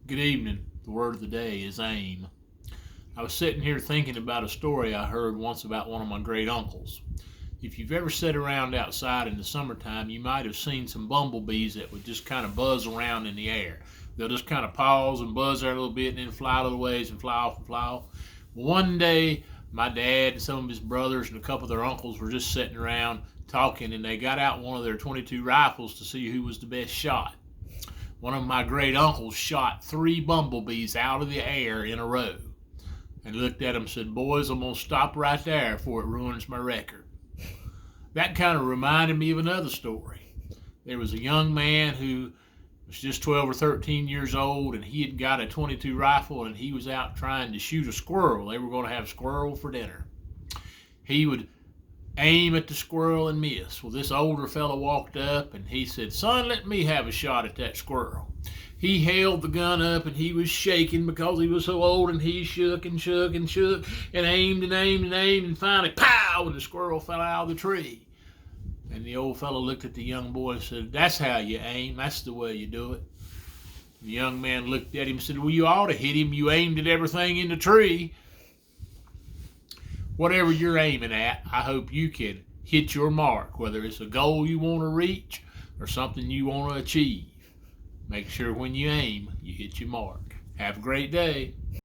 Good evening. The word of the day is aim. I was sitting here thinking about a story I heard once about one of my great uncles. If you've ever sat around outside in the summertime, you might have seen some bumblebees that would just kind of buzz around in the air. They'll just kind of pause and buzz there a little bit and then fly a little ways and fly off and fly off. One day, my dad and some of his brothers and a couple of their uncles were just sitting around talking, and they got out one of their 22 rifles to see who was the best shot. One of my great uncles shot 3 bumblebees out of the air in a row and looked at them and said, "Boys, I'm going to stop right there before it ruins my record." That kind of reminded me of another story. There was a young man who was just 12 or 13 years old, and he had got a 22 rifle, and he was out trying to shoot a squirrel. They were going to have squirrel for dinner. He would aim at the squirrel and miss. Well, this older fellow walked up and he said, "Son, let me have a shot at that squirrel." He held the gun up and he was shaking because he was so old, and he shook and shook and shook and aimed and aimed and aimed, and finally, pow, and the squirrel fell out of the tree. And the old fellow looked at the young boy and said, "That's how you aim. That's the way you do it." The young man looked at him and said, "Well, you ought to hit him. You aimed at everything in the tree." Whatever you're aiming at, I hope you can hit your mark, whether it's a goal you want to reach or something you want to achieve. Make sure when you aim, you hit your mark. Have a great day.